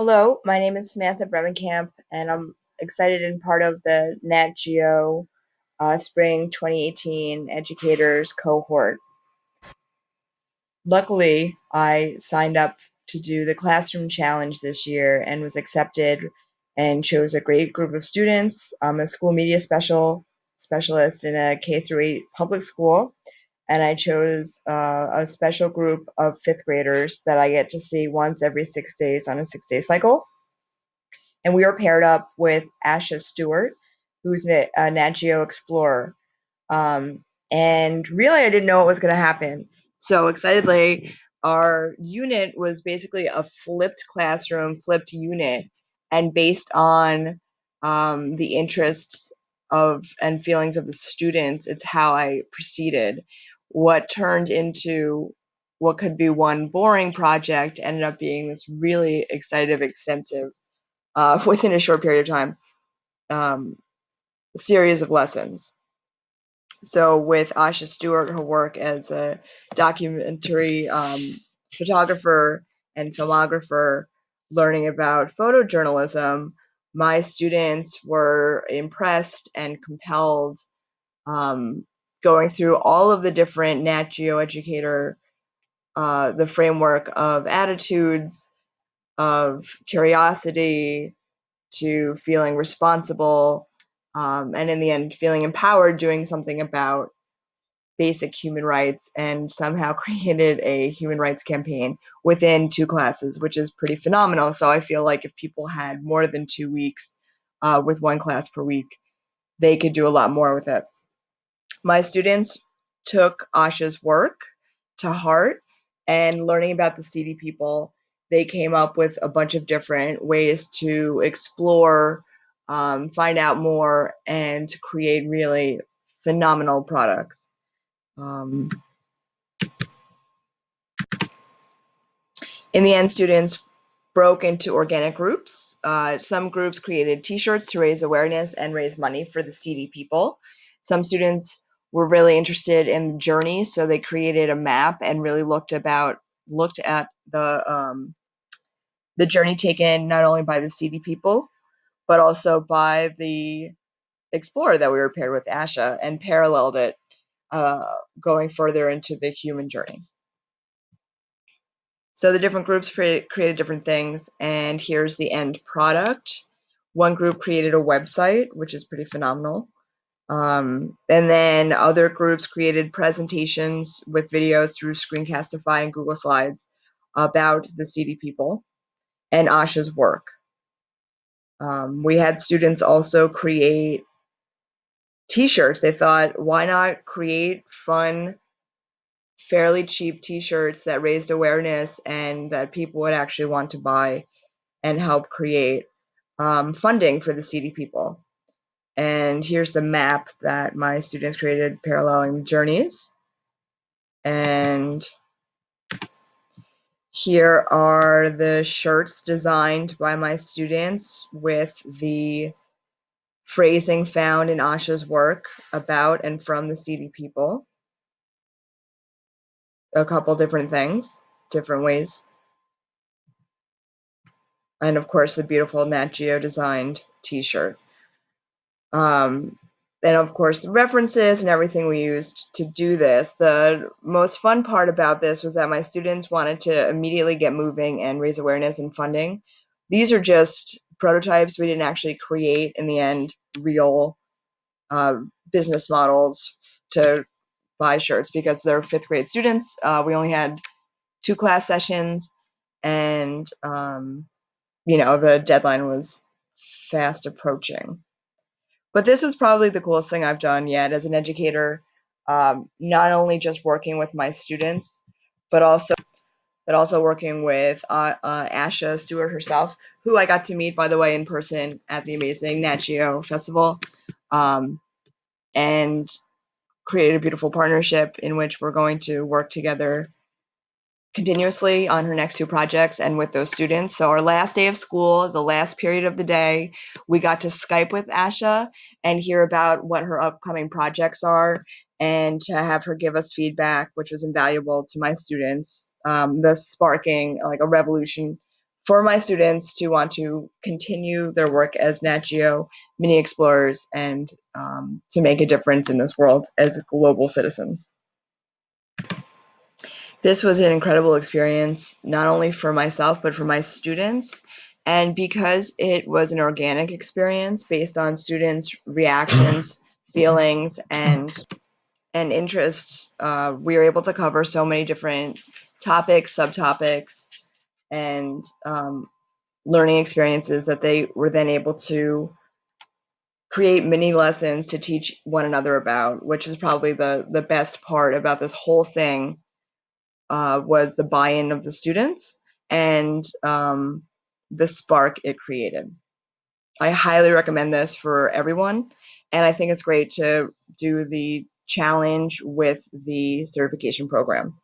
Hello, my name is Samantha Bremenkamp, and I'm excited and part of the NatGeo Spring 2018 Educators Cohort. Luckily, I signed up to do the Classroom Challenge this year and was accepted and chose a great group of students. I'm a school media specialist in a K through 8 public school, and I chose a special group of fifth graders that I get to see once every 6 days on a 6-day cycle. And we were paired up with Asha Stuart, who's a NatGeo explorer. And really, I didn't know what was going to happen. So excitedly, our unit was basically a flipped classroom, flipped unit, and based on the interests of and feelings of the students, it's how I proceeded. What turned into what could be one boring project ended up being this really exciting, extensive within a short period of time, series of lessons. So with Asha Stewart, her work as a documentary photographer and filmographer, learning about photojournalism, my students were impressed and compelled, going through all of the different Nat Geo educator, the framework of attitudes, of curiosity, to feeling responsible, and in the end, feeling empowered, doing something about basic human rights, and somehow created a human rights campaign within 2 classes, which is pretty phenomenal. So I feel like if people had more than 2 weeks with 1 class per week, they could do a lot more with it. My students took Asha's work to heart, and learning about the seedy people, they came up with a bunch of different ways to explore, find out more, and to create really phenomenal products. In the end, students broke into organic groups. Some groups created t-shirts to raise awareness and raise money for the seedy people. Some students were really interested in the journey, so they created a map and really looked at the journey taken not only by the seedy people, but also by the explorer that we were paired with, Asha, and paralleled it, going further into the human journey. So the different groups created different things, and here's the end product. One group created a website, which is pretty phenomenal. And then other groups created presentations with videos through Screencastify and Google Slides about the seedy people and Asha's work. We had students also create t-shirts. They thought, why not create fun, fairly cheap t-shirts that raised awareness and that people would actually want to buy and help create funding for the seedy people. And here's the map that my students created paralleling the journeys. And here are the shirts designed by my students with the phrasing found in Asha's work about and from the seedy people. A couple different things, different ways. And of course, the beautiful NatGeo designed t-shirt. And of course, the references and everything we used to do this. The most fun part about this was that my students wanted to immediately get moving and raise awareness and funding. These are just prototypes. We didn't actually create, in the end, real business models to buy shirts because they're fifth grade students. We only had 2 class sessions, and the deadline was fast approaching. But this was probably the coolest thing I've done yet as an educator, not only just working with my students, but also working with Asha Stewart herself, who I got to meet, by the way, in person at the amazing NatGeo Festival, and create a beautiful partnership in which we're going to work together continuously on her next 2 projects and with those students. So our last day of school, the last period of the day, we got to Skype with Asha and hear about what her upcoming projects are, and to have her give us feedback, which was invaluable to my students, thus sparking like a revolution for my students to want to continue their work as NatGeo mini explorers and to make a difference in this world as global citizens. This was an incredible experience, not only for myself, but for my students. And because it was an organic experience based on students' reactions, feelings, and interests, we were able to cover so many different topics, subtopics, and learning experiences that they were then able to create mini lessons to teach one another about, which is probably the best part about this whole thing, was the buy-in of the students and the spark it created. I highly recommend this for everyone, and I think it's great to do the challenge with the certification program.